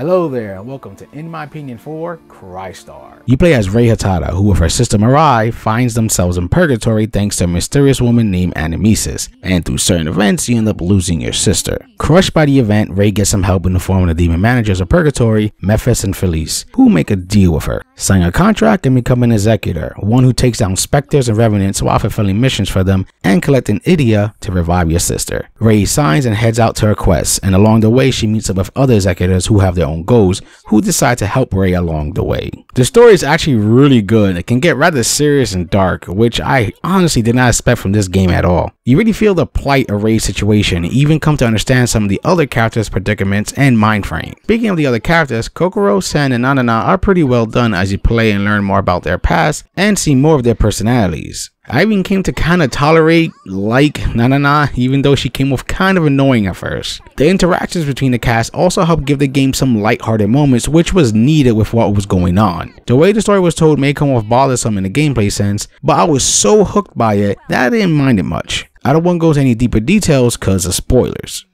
Hello there, and welcome to In My Opinion-Crystar. You play as Rei Hatada, who with her sister Mirai finds themselves in purgatory thanks to a mysterious woman named Animesis, and through certain events you end up losing your sister. Crushed by the event, Rei gets some help in the form of the demon managers of purgatory, Mephis and Felice, who make a deal with her, sign a contract and become an executor, one who takes down specters and revenants while fulfilling missions for them and collecting Idia to revive your sister. Rei signs and heads out to her quest, and along the way she meets up with other executors who have their own goals, who decide to help Rei along the way. The story is actually really good. It can get rather serious and dark, which I honestly did not expect from this game at all. You really feel the plight of Rei's situation, and even come to understand some of the other characters' predicaments and mind frame. Speaking of the other characters, Kokoro, Sen, and Nanana are pretty well done as you play and learn more about their past and see more of their personalities. I even came to kind of tolerate, like, Nanana, even though she came off kind of annoying at first. The interactions between the cast also helped give the game some lighthearted moments, which was needed with what was going on. The way the story was told may come off bothersome in the gameplay sense, but I was so hooked by it that I didn't mind it much. I don't want to go into any deeper details cause of spoilers.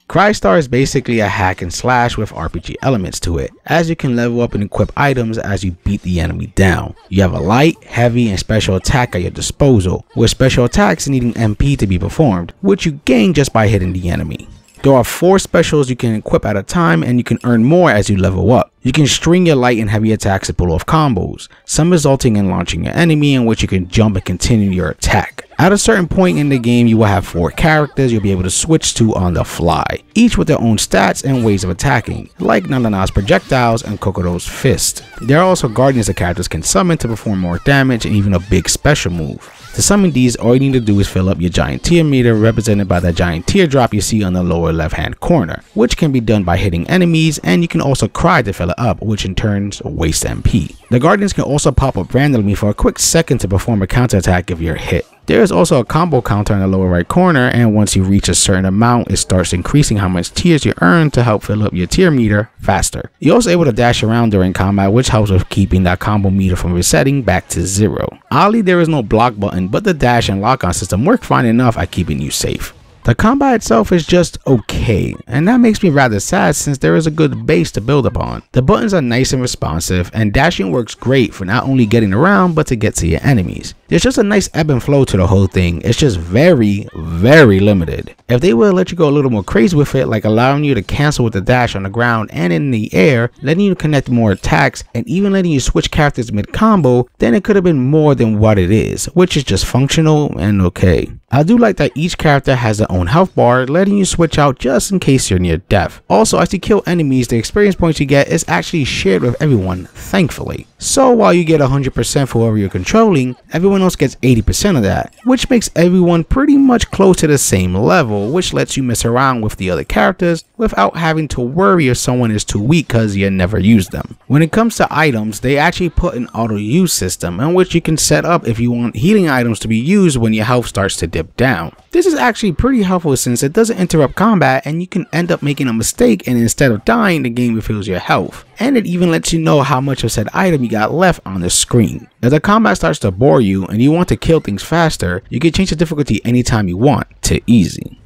Crystar is basically a hack and slash with RPG elements to it, as you can level up and equip items as you beat the enemy down. You have a light, heavy, and special attack at your disposal, with special attacks needing MP to be performed, which you gain just by hitting the enemy. There are 4 specials you can equip at a time, and you can earn more as you level up. You can string your light and heavy attacks to pull off combos, some resulting in launching your enemy, in which you can jump and continue your attack. At a certain point in the game, you will have 4 characters you'll be able to switch to on the fly, each with their own stats and ways of attacking, like Nanana's projectiles and Kokoro's fist. There are also guardians that characters can summon to perform more damage and even a big special move. To summon these, all you need to do is fill up your giant tear meter, represented by that giant teardrop you see on the lower left hand corner, which can be done by hitting enemies, and you can also cry to fill it up, which in turn wastes MP. The guardians can also pop up randomly for a quick second to perform a counterattack if you're hit. There is also a combo counter in the lower right corner, and once you reach a certain amount, it starts increasing how much tears you earn to help fill up your tear meter faster. You're also able to dash around during combat, which helps with keeping that combo meter from resetting back to 0. Oddly, there is no block button, but the dash and lock-on system work fine enough at keeping you safe. The combat itself is just okay, and that makes me rather sad since there is a good base to build upon. The buttons are nice and responsive, and dashing works great for not only getting around but to get to your enemies. There's just a nice ebb and flow to the whole thing. It's just very limited. If they would let you go a little more crazy with it, like allowing you to cancel with the dash on the ground and in the air, letting you connect more attacks, and even letting you switch characters mid-combo, then it could have been more than what it is, which is just functional and okay. I do like that each character has their own health bar, letting you switch out just in case you're near death. Also, as you kill enemies, the experience points you get is actually shared with everyone, thankfully. So while you get 100% for whoever you're controlling, everyone else gets 80% of that, which makes everyone pretty much close to the same level, which lets you mess around with the other characters without having to worry if someone is too weak because you never use them. When it comes to items, they actually put an auto use system in which you can set up if you want healing items to be used when your health starts to dip down. This is actually pretty helpful since it doesn't interrupt combat, and you can end up making a mistake and instead of dying, the game refills your health. And it even lets you know how much of said item you got left on the screen. If the combat starts to bore you and you want to kill things faster, you can change the difficulty anytime you want to easy.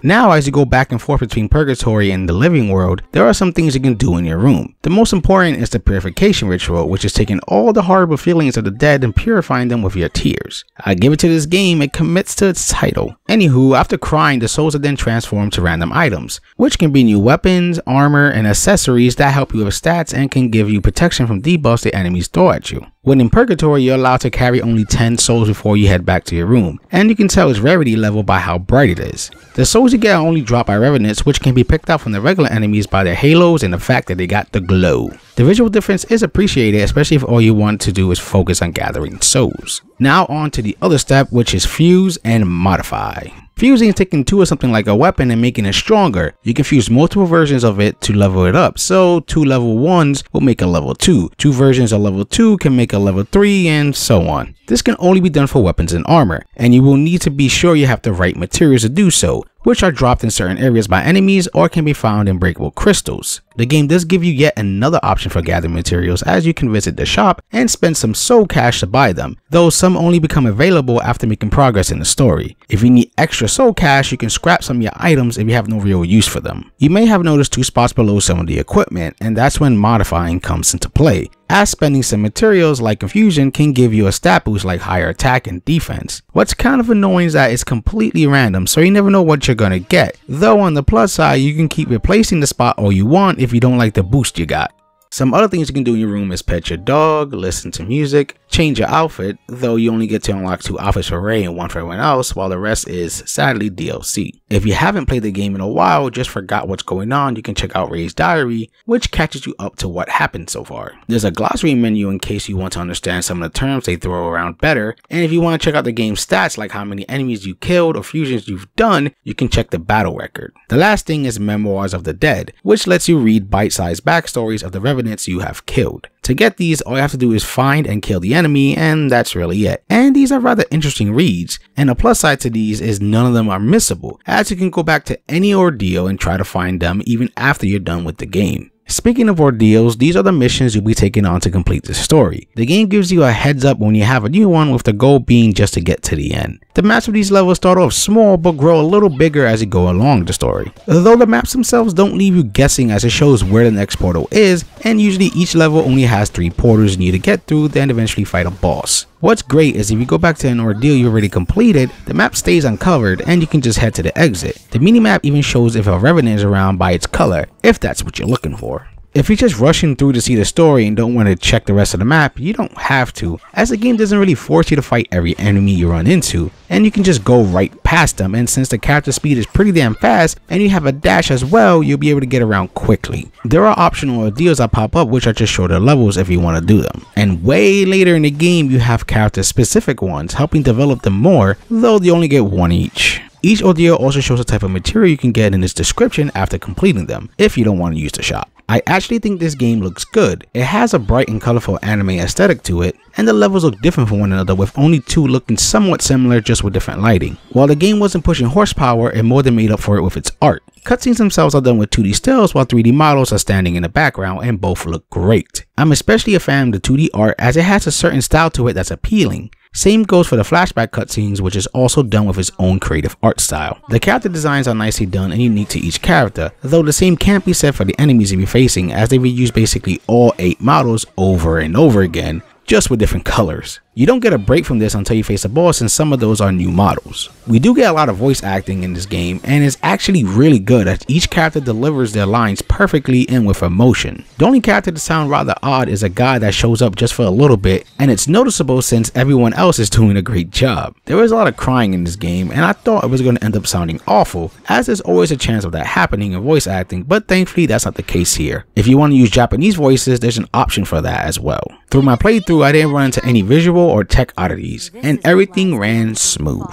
Now, as you go back and forth between purgatory and the living world, there are some things you can do in your room. The most important is the purification ritual, which is taking all the horrible feelings of the dead and purifying them with your tears. I give it to this game, it commits to its title. Anywho, after crying, the souls are then transformed to random items, which can be new weapons, armor, and accessories that help you with stats and can give you protection from debuffs the enemies throw at you. When in purgatory, you're allowed to carry only 10 souls before you head back to your room, and you can tell its rarity level by how bright it is. The souls you get are only dropped by revenants, which can be picked out from the regular enemies by their halos and the fact that they got the glow. The visual difference is appreciated, especially if all you want to do is focus on gathering souls. Now on to the other step, which is fuse and modify. Fusing is taking 2 of something like a weapon and making it stronger. You can fuse multiple versions of it to level it up, so 2 level 1s will make a level 2, 2 versions of level 2 can make a level 3, and so on. This can only be done for weapons and armor, and you will need to be sure you have the right materials to do so, which are dropped in certain areas by enemies or can be found in breakable crystals. The game does give you yet another option for gathering materials, as you can visit the shop and spend some soul cash to buy them, though some only become available after making progress in the story. If you need extra soul cash, you can scrap some of your items if you have no real use for them. You may have noticed 2 spots below some of the equipment, and that's when modifying comes into play, as spending some materials like confusion can give you a stat boost like higher attack and defense. What's kind of annoying is that it's completely random, so you never know what you're gonna get, though on the plus side you can keep replacing the spot all you want if you don't like the boost you got. Some other things you can do in your room is pet your dog, listen to music, change your outfit, though you only get to unlock 2 outfits for Ray and 1 for everyone else, while the rest is sadly DLC. If you haven't played the game in a while, just forgot what's going on, you can check out Ray's diary, which catches you up to what happened so far. There's a glossary menu in case you want to understand some of the terms they throw around better, and if you want to check out the game's stats like how many enemies you killed or fusions you've done, you can check the battle record. The last thing is Memoirs of the Dead, which lets you read bite-sized backstories of the revenants you have killed. To get these, all you have to do is find and kill the enemy, and that's really it. And these are rather interesting reads, and the plus side to these is none of them are missable, as you can go back to any ordeal and try to find them even after you're done with the game. Speaking of ordeals, these are the missions you'll be taking on to complete the story. The game gives you a heads up when you have a new one, with the goal being just to get to the end. The maps of these levels start off small but grow a little bigger as you go along the story. Though the maps themselves don't leave you guessing, as it shows where the next portal is, and usually each level only has 3 portals you need to get through, then eventually fight a boss. What's great is if you go back to an ordeal you already completed, the map stays uncovered and you can just head to the exit. The minimap even shows if a revenant is around by its color, if that's what you're looking for. If you're just rushing through to see the story and don't want to check the rest of the map, you don't have to, as the game doesn't really force you to fight every enemy you run into, and you can just go right past them, and since the character speed is pretty damn fast and you have a dash as well, you'll be able to get around quickly. There are optional ordeals that pop up which are just shorter levels if you want to do them, and way later in the game you have character specific ones, helping develop them more, though you only get 1 each. Each ordeal also shows the type of material you can get in its description after completing them, if you don't want to use the shop. I actually think this game looks good. It has a bright and colorful anime aesthetic to it, and the levels look different from one another, with only 2 looking somewhat similar, just with different lighting. While the game wasn't pushing horsepower, it more than made up for it with its art. Cutscenes themselves are done with 2D stills, while 3D models are standing in the background, and both look great. I'm especially a fan of the 2D art, as it has a certain style to it that's appealing. Same goes for the flashback cutscenes, which is also done with its own creative art style. The character designs are nicely done and unique to each character, though the same can't be said for the enemies you'll be facing, as they reuse basically all 8 models over and over again, just with different colors. You don't get a break from this until you face a boss, and some of those are new models. We do get a lot of voice acting in this game, and it's actually really good as each character delivers their lines perfectly and with emotion. The only character to sound rather odd is a guy that shows up just for a little bit, and it's noticeable since everyone else is doing a great job. There is a lot of crying in this game, and I thought it was going to end up sounding awful, as there's always a chance of that happening in voice acting, but thankfully that's not the case here. If you want to use Japanese voices, there's an option for that as well. Through my playthrough, I didn't run into any visual or tech oddities, and everything ran smooth.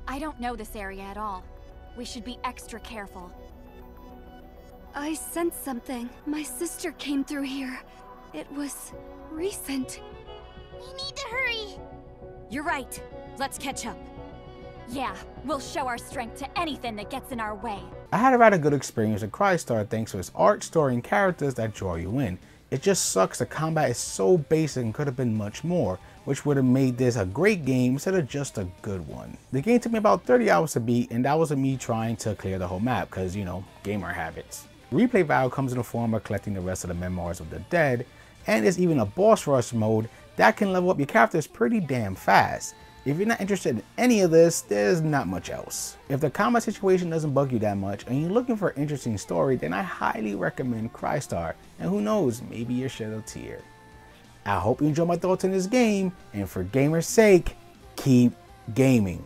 I don't know this area at all. We should be extra careful. I sensed something. My sister came through here. It was recent. We need to hurry. You're right. Let's catch up. Yeah, we'll show our strength to anything that gets in our way. I had a rather good experience with Crystar thanks to its art, story, and characters that draw you in. It just sucks the combat is so basic and could have been much more, which would have made this a great game instead of just a good one. The game took me about 30 hours to beat, and that was me trying to clear the whole map because, you know, gamer habits. Replay value comes in the form of collecting the rest of the Memoirs of the Dead, and there's even a boss rush mode that can level up your characters pretty damn fast. If you're not interested in any of this, there's not much else. If the combat situation doesn't bug you that much and you're looking for an interesting story, then I highly recommend Crystar, and who knows, maybe you'll shed a tear. I hope you enjoy my thoughts on this game, and for gamer's sake, keep gaming.